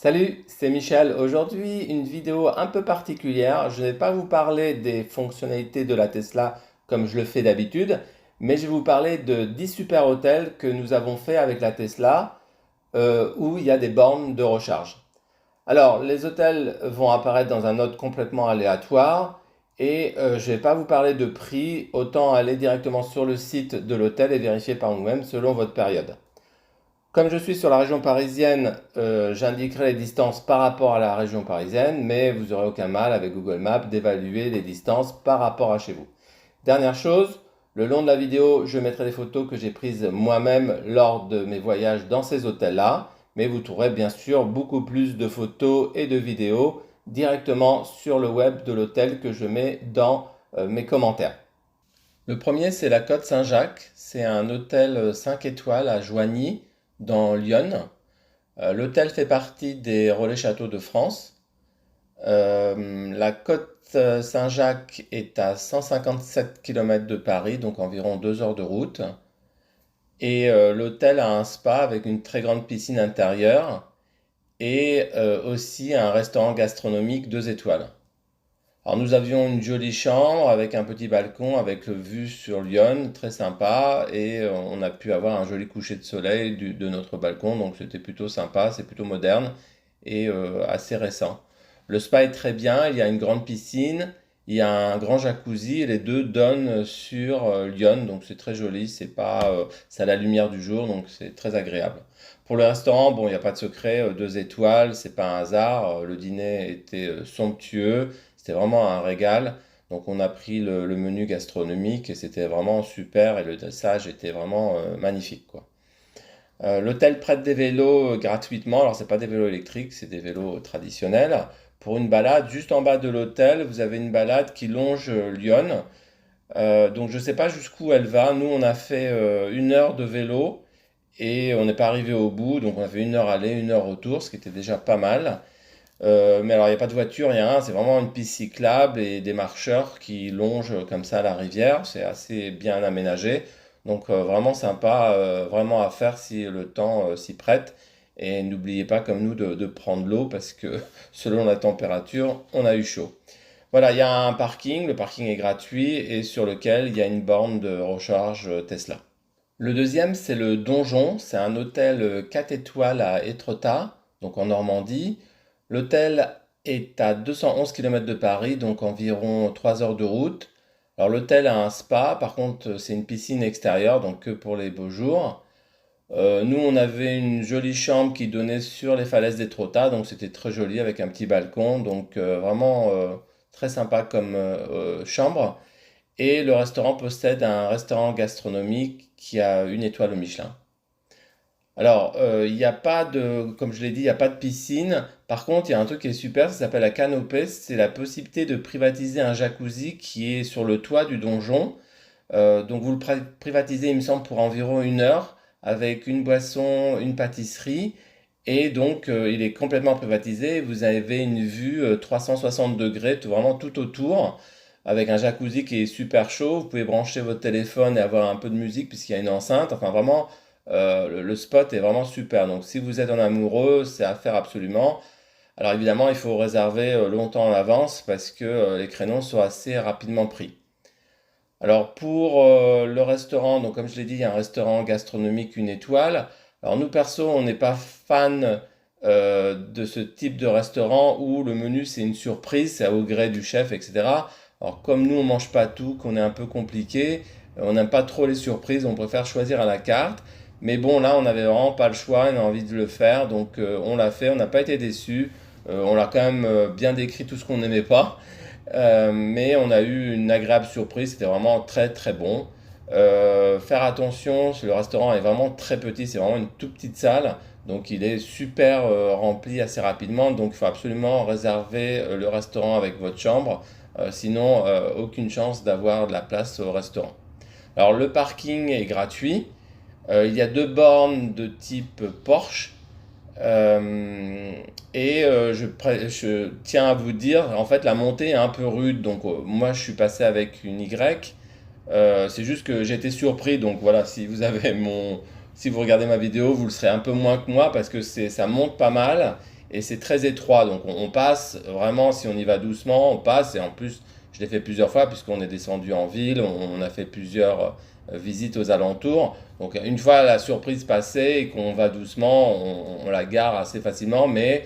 Salut, c'est Michel. Aujourd'hui, une vidéo un peu particulière. Je ne vais pas vous parler des fonctionnalités de la Tesla comme je le fais d'habitude, mais je vais vous parler de 10 super hôtels que nous avons fait avec la Tesla où il y a des bornes de recharge. Alors, les hôtels vont apparaître dans un ordre complètement aléatoire et je ne vais pas vous parler de prix, autant aller directement sur le site de l'hôtel et vérifier par vous-même selon votre période. Comme je suis sur la région parisienne, j'indiquerai les distances par rapport à la région parisienne, mais vous n'aurez aucun mal avec Google Maps d'évaluer les distances par rapport à chez vous. Dernière chose, le long de la vidéo, je mettrai des photos que j'ai prises moi-même lors de mes voyages dans ces hôtels-là, mais vous trouverez bien sûr beaucoup plus de photos et de vidéos directement sur le web de l'hôtel que je mets dans mes commentaires. Le premier, c'est la Côte Saint-Jacques. C'est un hôtel 5 étoiles à Joigny, dans Lyon. L'hôtel fait partie des Relais Châteaux de France. La Côte Saint-Jacques est à 157 km de Paris, donc environ 2 heures de route. Et l'hôtel a un spa avec une très grande piscine intérieure et aussi un restaurant gastronomique 2 étoiles. Alors nous avions une jolie chambre avec un petit balcon avec vue sur Lyon, très sympa, et on a pu avoir un joli coucher de soleil de notre balcon, donc c'était plutôt sympa, c'est plutôt moderne et assez récent. Le spa est très bien, il y a une grande piscine, il y a un grand jacuzzi et les deux donnent sur Lyon, donc c'est très joli, c'est à la lumière du jour, donc c'est très agréable. Pour le restaurant, bon, il n'y a pas de secret, 2 étoiles, c'est pas un hasard, le dîner était somptueux. C'était vraiment un régal. Donc on a pris le menu gastronomique et c'était vraiment super et le dressage était vraiment magnifique, quoi. L'hôtel prête des vélos gratuitement. Alors c'est pas des vélos électriques, c'est des vélos traditionnels. Pour une balade, juste en bas de l'hôtel, vous avez une balade qui longe Lyon. Donc je sais pas jusqu'où elle va. Nous on a fait 1 heure de vélo et on n'est pas arrivé au bout. Donc on a fait 1 heure aller, 1 heure retour, ce qui était déjà pas mal. Mais alors, il n'y a pas de voiture, rien. C'est vraiment une piste cyclable et des marcheurs qui longent comme ça la rivière. C'est assez bien aménagé. Donc, vraiment sympa, vraiment à faire si le temps s'y prête. Et n'oubliez pas, comme nous, de prendre l'eau parce que selon la température, on a eu chaud. Voilà, il y a un parking. Le parking est gratuit et sur lequel il y a une borne de recharge Tesla. Le deuxième, c'est le Donjon. C'est un hôtel 4 étoiles à Étretat, donc en Normandie. L'hôtel est à 211 km de Paris, donc environ 3 heures de route. Alors l'hôtel a un spa, par contre c'est une piscine extérieure, donc que pour les beaux jours. Nous on avait une jolie chambre qui donnait sur les falaises d'Étretat, donc c'était très joli avec un petit balcon, donc vraiment très sympa comme chambre. Et le restaurant possède un restaurant gastronomique qui a 1 étoile au Michelin. Alors, il n'y a pas de, comme je l'ai dit, il n'y a pas de piscine. Par contre, il y a un truc qui est super, ça s'appelle la canopée. C'est la possibilité de privatiser un jacuzzi qui est sur le toit du donjon. Donc, vous le privatisez, il me semble, pour environ 1 heure, avec une boisson, une pâtisserie. Et donc, il est complètement privatisé. Vous avez une vue 360 degrés, vraiment tout autour, avec un jacuzzi qui est super chaud. Vous pouvez brancher votre téléphone et avoir un peu de musique puisqu'il y a une enceinte. Enfin, vraiment, le spot est vraiment super. Donc, si vous êtes en amoureux, c'est à faire absolument. Alors, évidemment, il faut réserver longtemps en avance parce que les créneaux sont assez rapidement pris. Alors pour le restaurant, donc comme je l'ai dit, il y a un restaurant gastronomique 1 étoile. Alors nous perso, on n'est pas fan de ce type de restaurant où le menu c'est une surprise, c'est au gré du chef, etc. Alors comme nous on mange pas tout, qu'on est un peu compliqué, on n'aime pas trop les surprises, on préfère choisir à la carte. Mais bon là on n'avait vraiment pas le choix, on a envie de le faire, donc on l'a fait, on n'a pas été déçus. On l'a quand même bien décrit tout ce qu'on n'aimait pas. Mais on a eu une agréable surprise, c'était vraiment très très bon. Faire attention, le restaurant est vraiment très petit, c'est vraiment une toute petite salle, donc il est super rempli assez rapidement, donc il faut absolument réserver le restaurant avec votre chambre, sinon aucune chance d'avoir de la place au restaurant. Alors le parking est gratuit, il y a 2 bornes de type Porsche, euh, et je tiens à vous dire, en fait, la montée est un peu rude. Donc, moi, je suis passé avec une Y. C'est juste que j'ai été surpris. Donc, voilà, si vous regardez ma vidéo, vous le serez un peu moins que moi parce que ça monte pas mal. et c'est très étroit. Donc on passe vraiment, si on y va doucement, on passe. Et en plus, je l'ai fait plusieurs fois puisqu'on est descendu en ville, on a fait plusieurs visites aux alentours. Donc une fois la surprise passée et qu'on va doucement, on la gare assez facilement. Mais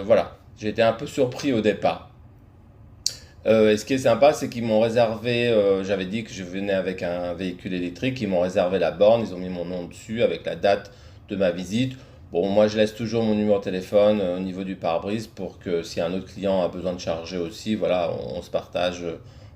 voilà, j'ai été un peu surpris au départ. Et ce qui est sympa, c'est qu'ils m'ont réservé, j'avais dit que je venais avec un véhicule électrique, ils m'ont réservé la borne, ils ont mis mon nom dessus avec la date de ma visite. Bon, moi je laisse toujours mon numéro de téléphone au niveau du pare-brise pour que si un autre client a besoin de charger aussi, voilà, on se partage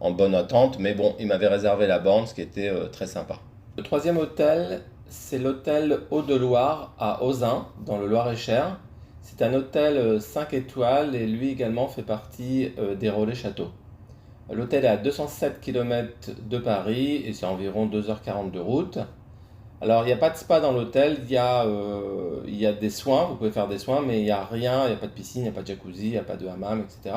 en bonne attente. Mais bon, ils m'avaient réservé la borne, ce qui était très sympa. Le troisième hôtel, c'est l'hôtel Haut-de-Loire à Auzin, dans le Loir-et-Cher. C'est un hôtel 5 étoiles et lui également fait partie des Relais Châteaux. L'hôtel est à 207 km de Paris et c'est environ 2h40 de route. Alors, il n'y a pas de spa dans l'hôtel, il y a des soins, vous pouvez faire des soins, mais il n'y a rien, il n'y a pas de piscine, il n'y a pas de jacuzzi, il n'y a pas de hammam, etc.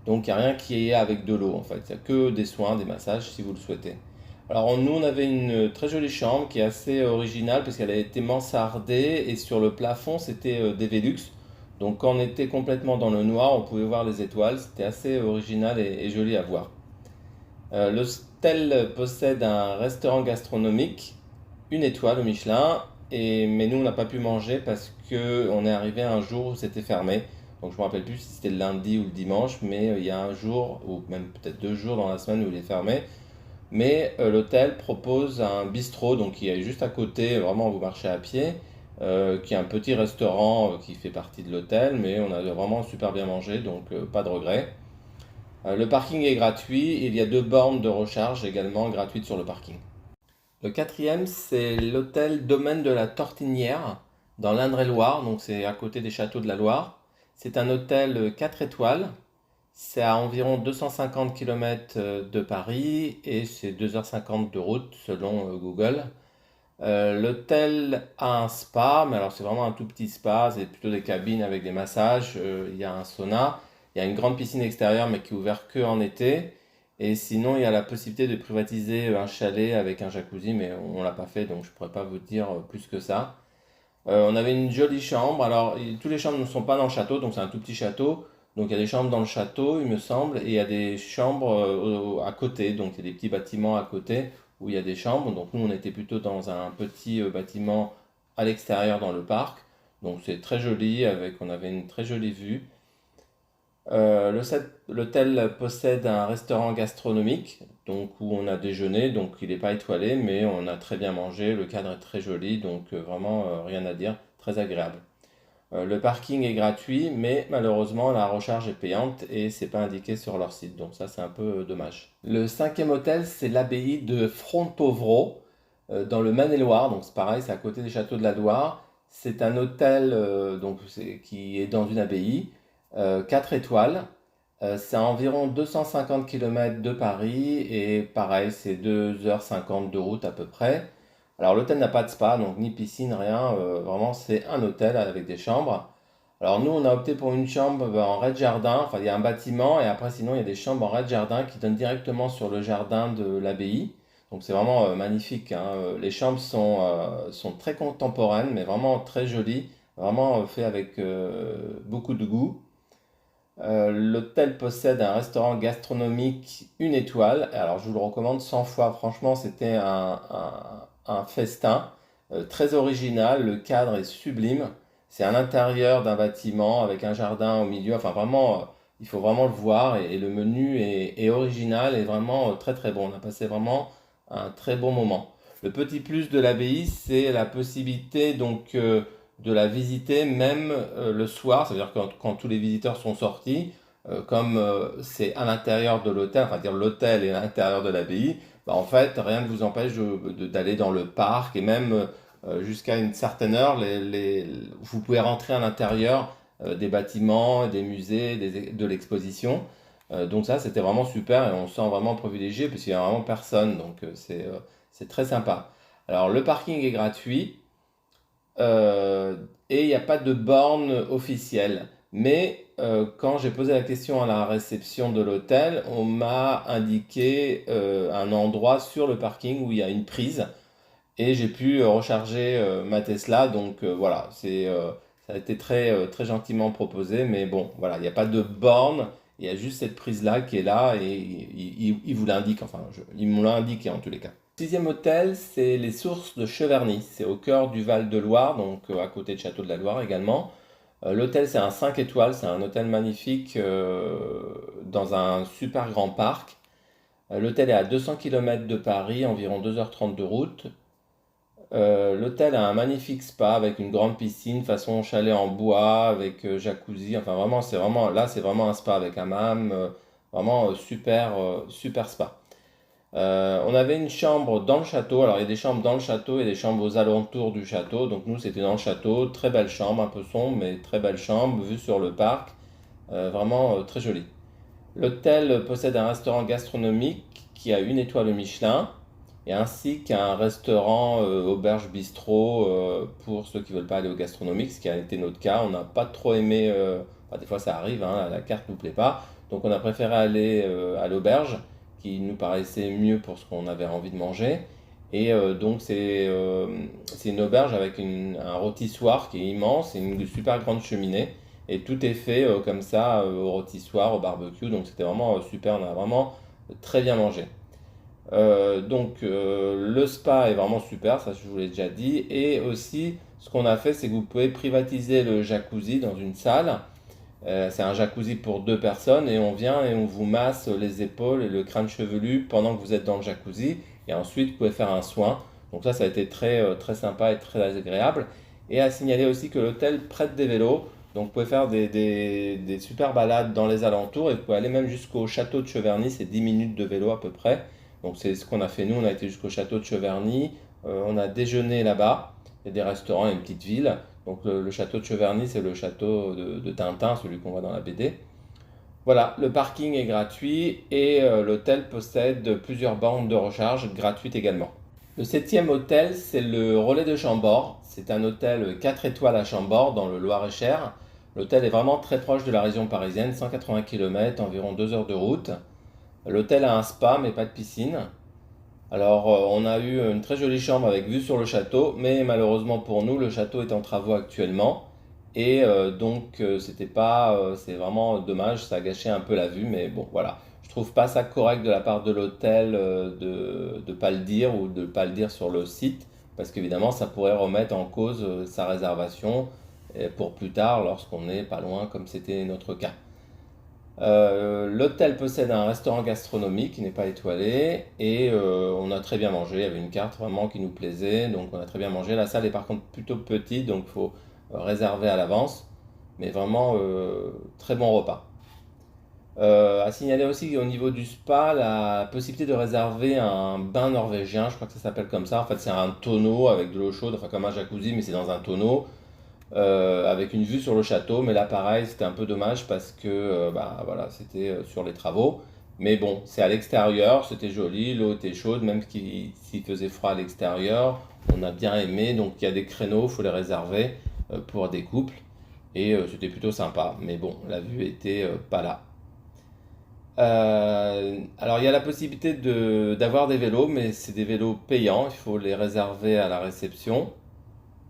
Donc, il n'y a rien qui est avec de l'eau en fait. Il n'y a que des soins, des massages si vous le souhaitez. Alors, nous, on avait une très jolie chambre qui est assez originale parce qu'elle a été mansardée et sur le plafond, c'était des Velux. Donc, quand on était complètement dans le noir, on pouvait voir les étoiles. C'était assez original et joli à voir. L'hôtel possède un restaurant gastronomique, une étoile au Michelin, mais nous on n'a pas pu manger parce que on est arrivé un jour où c'était fermé. Donc je me rappelle plus si c'était le lundi ou le dimanche, mais il y a un jour ou même peut-être 2 jours dans la semaine où il est fermé. Mais l'hôtel propose un bistrot, donc qui est juste à côté, vraiment vous marchez à pied, qui est un petit restaurant qui fait partie de l'hôtel, mais on a vraiment super bien mangé, donc pas de regret. Le parking est gratuit, il y a 2 bornes de recharge également gratuites sur le parking. Le quatrième, c'est l'hôtel Domaine de la Tortinière dans l'Indre-et-Loire, donc c'est à côté des châteaux de la Loire. C'est un hôtel 4 étoiles, c'est à environ 250 km de Paris et c'est 2h50 de route selon Google. L'hôtel a un spa, mais alors c'est vraiment un tout petit spa, c'est plutôt des cabines avec des massages, il y a un sauna, il y a une grande piscine extérieure mais qui est ouverte que en été. Et sinon, il y a la possibilité de privatiser un chalet avec un jacuzzi, mais on l'a pas fait, donc je pourrais pas vous dire plus que ça. On avait une jolie chambre. Alors, tous les chambres ne sont pas dans le château, donc c'est un tout petit château. Donc il y a des chambres dans le château, il me semble, et il y a des chambres à côté. Donc il y a des petits bâtiments à côté où il y a des chambres. Donc nous, on était plutôt dans un petit bâtiment à l'extérieur dans le parc. Donc c'est très joli, on avait une très jolie vue. L'hôtel possède un restaurant gastronomique, donc où on a déjeuné, donc il n'est pas étoilé, mais on a très bien mangé, le cadre est très joli, donc vraiment rien à dire, très agréable. Le parking est gratuit, mais malheureusement la recharge est payante et c'est pas indiqué sur leur site, donc ça c'est un peu dommage. Le cinquième hôtel, c'est l'abbaye de Frontovro, dans le Maine-et-Loire, donc c'est pareil, c'est à côté des châteaux de la Loire. C'est un hôtel qui est dans une abbaye, 4 étoiles. C'est à environ 250 km de Paris et pareil, c'est 2h50 de route à peu près. Alors l'hôtel n'a pas de spa, donc ni piscine, rien. Vraiment, c'est un hôtel avec des chambres. Alors nous, on a opté pour une chambre en rez-de-jardin. Enfin, il y a un bâtiment et après, sinon, il y a des chambres en rez-de-jardin qui donnent directement sur le jardin de l'abbaye. Donc c'est vraiment magnifique, hein. Les chambres sont très contemporaines, mais vraiment très jolies. Vraiment fait avec beaucoup de goût. L'hôtel possède un restaurant gastronomique une étoile. Alors, je vous le recommande 100 fois. Franchement, c'était un festin très original. Le cadre est sublime. C'est à l'intérieur d'un bâtiment avec un jardin au milieu. Enfin, vraiment, il faut vraiment le voir. Et le menu est original et vraiment très très bon. On a passé vraiment un très bon moment. Le petit plus de l'abbaye, c'est la possibilité de la visiter même le soir, c'est-à-dire quand tous les visiteurs sont sortis, comme c'est à l'intérieur de l'hôtel, enfin dire l'hôtel est à l'intérieur de l'abbaye, bah, en fait rien ne vous empêche d'aller dans le parc et même jusqu'à une certaine heure, vous pouvez rentrer à l'intérieur des bâtiments, des musées, de l'exposition. Donc ça c'était vraiment super et on se sent vraiment privilégié parce qu'il n'y a vraiment personne, donc c'est très sympa. Alors le parking est gratuit. Et il n'y a pas de borne officielle. Mais quand j'ai posé la question à la réception de l'hôtel, on m'a indiqué un endroit sur le parking où il y a une prise et j'ai pu recharger ma Tesla. Donc voilà, Ça a été très gentiment proposé, mais bon, voilà, il n'y a pas de borne, il y a juste cette prise-là qui est là et il vous l'indique, enfin, il me l'a indiqué en tous les cas. Le sixième hôtel, c'est les Sources de Cheverny. C'est au cœur du Val-de-Loire, donc à côté de Château de la Loire également. L'hôtel, c'est un 5 étoiles, c'est un hôtel magnifique dans un super grand parc. L'hôtel est à 200 km de Paris, environ 2h30 de route. L'hôtel a un magnifique spa avec une grande piscine façon chalet en bois avec jacuzzi. Enfin vraiment, c'est vraiment un spa avec hammam, vraiment super spa. On avait une chambre dans le château. Alors il y a des chambres dans le château et des chambres aux alentours du château. Donc nous c'était dans le château, très belle chambre, un peu sombre mais très belle chambre, vue sur le parc, vraiment très jolie. L'hôtel possède un restaurant gastronomique qui a une étoile Michelin et ainsi qu'un restaurant auberge bistrot pour ceux qui ne veulent pas aller au gastronomique, ce qui a été notre cas. On n'a pas trop aimé, enfin, des fois ça arrive, hein, la carte ne nous plaît pas, donc on a préféré aller à l'auberge qui nous paraissait mieux pour ce qu'on avait envie de manger. Et donc c'est une auberge avec un rôtissoir qui est immense et une super grande cheminée. Et tout est fait comme ça au rôtissoir, au barbecue. Donc c'était vraiment super, on a vraiment très bien mangé. Le spa est vraiment super, ça je vous l'ai déjà dit. Et aussi ce qu'on a fait, c'est que vous pouvez privatiser le jacuzzi dans une salle. C'est un jacuzzi pour deux personnes et on vient et on vous masse les épaules et le crâne chevelu pendant que vous êtes dans le jacuzzi. Et ensuite, vous pouvez faire un soin. Donc ça a été très sympa et très agréable. Et à signaler aussi que l'hôtel prête des vélos. Donc vous pouvez faire des super balades dans les alentours et vous pouvez aller même jusqu'au château de Cheverny. C'est 10 minutes de vélo à peu près. Donc c'est ce qu'on a fait nous. On a été jusqu'au château de Cheverny. On a déjeuné là-bas. Il y a des restaurants et une petite ville. Donc le château de Cheverny, c'est le château de Tintin, celui qu'on voit dans la BD. Voilà, le parking est gratuit et l'hôtel possède plusieurs bornes de recharge gratuites également. Le septième hôtel, c'est le Relais de Chambord. C'est un hôtel 4 étoiles à Chambord dans le Loir-et-Cher. L'hôtel est vraiment très proche de la région parisienne, 180 km, environ 2 heures de route. L'hôtel a un spa mais pas de piscine. Alors, on a eu une très jolie chambre avec vue sur le château, mais malheureusement pour nous, le château est en travaux actuellement. Et c'est vraiment dommage, ça a gâché un peu la vue, mais bon, voilà. Je trouve pas ça correct de la part de l'hôtel de ne pas le dire ou de ne pas le dire sur le site, parce qu'évidemment, ça pourrait remettre en cause sa réservation pour plus tard lorsqu'on n'est pas loin, comme c'était notre cas. L'hôtel possède un restaurant gastronomique qui n'est pas étoilé et on a très bien mangé. Il y avait une carte vraiment qui nous plaisait, donc on a très bien mangé. La salle est par contre plutôt petite, donc il faut réserver à l'avance, mais vraiment très bon repas. À signaler aussi au niveau du spa la possibilité de réserver un bain norvégien, je crois que ça s'appelle comme ça. En fait, c'est un tonneau avec de l'eau chaude, enfin comme un jacuzzi, mais c'est dans un tonneau avec une vue sur le château. Mais là, pareil, c'était un peu dommage parce que bah, voilà, c'était sur les travaux. Mais bon, c'est à l'extérieur, c'était joli, l'eau était chaude, même s'il faisait froid à l'extérieur. On a bien aimé, donc il y a des créneaux, il faut les réserver pour des couples. Et c'était plutôt sympa. Mais bon, la vue était pas là. Alors il y a la possibilité d'avoir des vélos, mais c'est des vélos payants, il faut les réserver à la réception.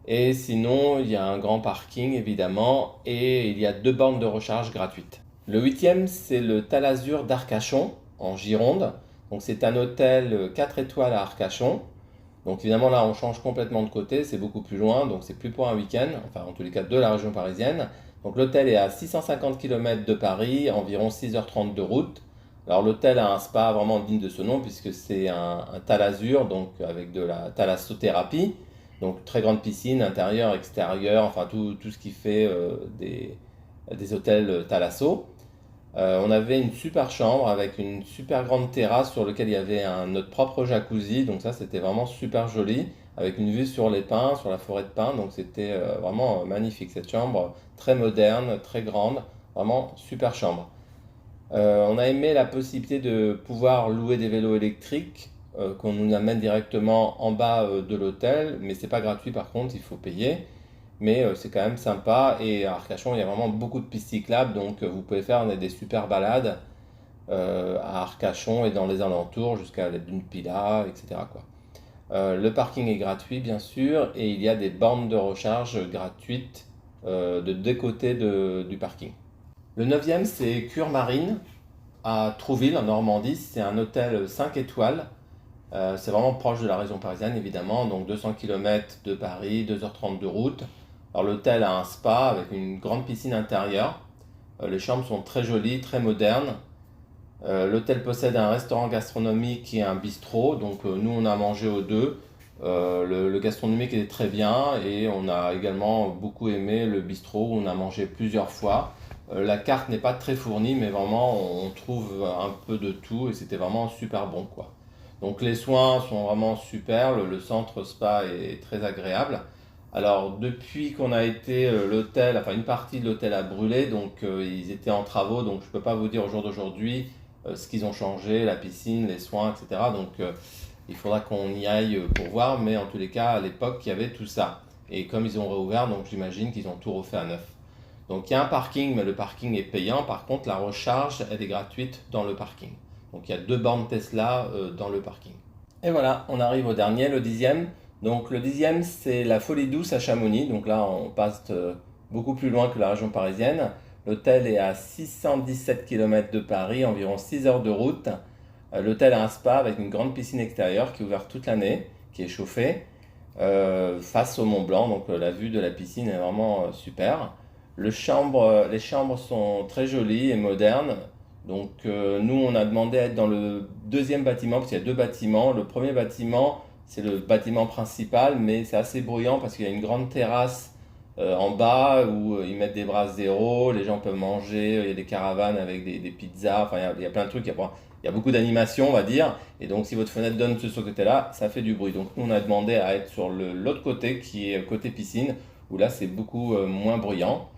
Et sinon, il y a un grand parking évidemment et il y a deux bornes de recharge gratuites. Le huitième, c'est le Talazur d'Arcachon en Gironde. Donc c'est un hôtel 4 étoiles à Arcachon. Donc évidemment là, on change complètement de côté, c'est beaucoup plus loin, donc c'est plus pour un week-end, enfin en tous les cas de la région parisienne. Donc l'hôtel est à 650 km de Paris, environ 6h30 de route. Alors l'hôtel a un spa vraiment digne de ce nom puisque c'est un Talazur, donc avec de la thalassothérapie. Donc très grande piscine, intérieur, extérieur, enfin tout ce qui fait des hôtels Thalasso. On avait une super chambre avec une super grande terrasse sur laquelle il y avait notre propre jacuzzi. Donc ça, c'était vraiment super joli, avec une vue sur les pins, sur la forêt de pins. Donc c'était vraiment magnifique cette chambre, très moderne, très grande, vraiment super chambre. On a aimé la possibilité de pouvoir louer des vélos électriques qu'on nous amène directement en bas de l'hôtel, mais c'est pas gratuit par contre, il faut payer. Mais c'est quand même sympa et à Arcachon il y a vraiment beaucoup de pistes cyclables, donc vous pouvez faire des super balades à Arcachon et dans les alentours jusqu'à la dune Pilat, etc., quoi. Le parking est gratuit bien sûr et il y a des bornes de recharge gratuites de deux côtés du parking. Le neuvième, c'est Cure Marine à Trouville en Normandie. C'est un hôtel 5 étoiles. C'est vraiment proche de la région parisienne évidemment, donc 200 km de Paris, 2h30 de route. Alors l'hôtel a un spa avec une grande piscine intérieure. Les chambres sont très jolies, très modernes. L'hôtel possède un restaurant gastronomique et un bistrot, donc nous on a mangé aux deux. Le gastronomique était très bien et on a également beaucoup aimé le bistrot où on a mangé plusieurs fois. La carte n'est pas très fournie, mais vraiment on trouve un peu de tout et c'était vraiment super bon quoi. Donc les soins sont vraiment super, le centre spa est très agréable. Alors depuis qu'on a été l'hôtel, enfin une partie de l'hôtel a brûlé, donc ils étaient en travaux, donc je ne peux pas vous dire au jour d'aujourd'hui ce qu'ils ont changé, la piscine, les soins, etc. Donc il faudra qu'on y aille pour voir, mais en tous les cas à l'époque il y avait tout ça. Et comme ils ont réouvert, donc j'imagine qu'ils ont tout refait à neuf. Donc il y a un parking, mais le parking est payant. Par contre, la recharge, elle est gratuite dans le parking. Donc il y a deux bornes Tesla dans le parking. Et voilà, on arrive au dernier, le dixième. Donc le dixième, c'est la Folie Douce à Chamonix. Donc là, on passe beaucoup plus loin que la région parisienne. L'hôtel est à 617 km de Paris, environ 6 heures de route. L'hôtel a un spa avec une grande piscine extérieure qui est ouverte toute l'année, qui est chauffée, face au Mont Blanc. Donc la vue de la piscine est vraiment super. Les chambres sont très jolies et modernes. Donc nous, on a demandé à être dans le deuxième bâtiment, parce qu'il y a deux bâtiments. Le premier bâtiment, c'est le bâtiment principal, mais c'est assez bruyant parce qu'il y a une grande terrasse en bas où ils mettent des brasses zéro, les gens peuvent manger, il y a des caravanes avec des pizzas, enfin il y a plein de trucs, il y a beaucoup d'animation on va dire, et donc si votre fenêtre donne sur ce côté-là, ça fait du bruit. Donc nous on a demandé à être sur l'autre côté qui est côté piscine, où là c'est beaucoup moins bruyant.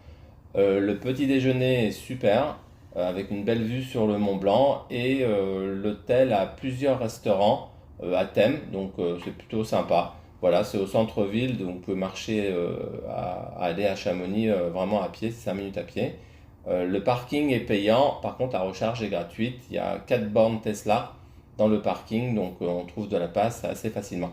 Le petit déjeuner est super, avec une belle vue sur le Mont Blanc, et l'hôtel a plusieurs restaurants à thème, donc c'est plutôt sympa. Voilà, c'est au centre-ville, donc vous pouvez marcher à aller à Chamonix vraiment à pied, c'est 5 minutes à pied. Le parking est payant, par contre la recharge est gratuite. Il y a 4 bornes Tesla dans le parking, donc on trouve de la place assez facilement.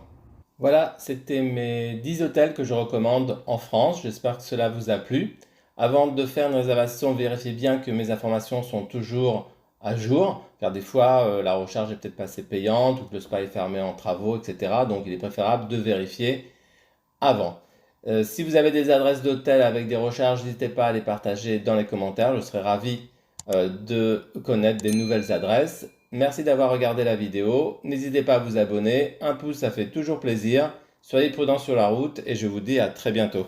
Voilà, c'était mes 10 hôtels que je recommande en France. J'espère que cela vous a plu. Avant de faire une réservation, vérifiez bien que mes informations sont toujours à jour, car des fois la recharge est peut-être pas assez payante ou que le spa est fermé en travaux, etc. Donc il est préférable de vérifier avant. Si vous avez des adresses d'hôtels avec des recharges, n'hésitez pas à les partager dans les commentaires. Je serai ravi de connaître des nouvelles adresses. Merci d'avoir regardé la vidéo. N'hésitez pas à vous abonner. Un pouce, ça fait toujours plaisir. Soyez prudents sur la route et je vous dis à très bientôt.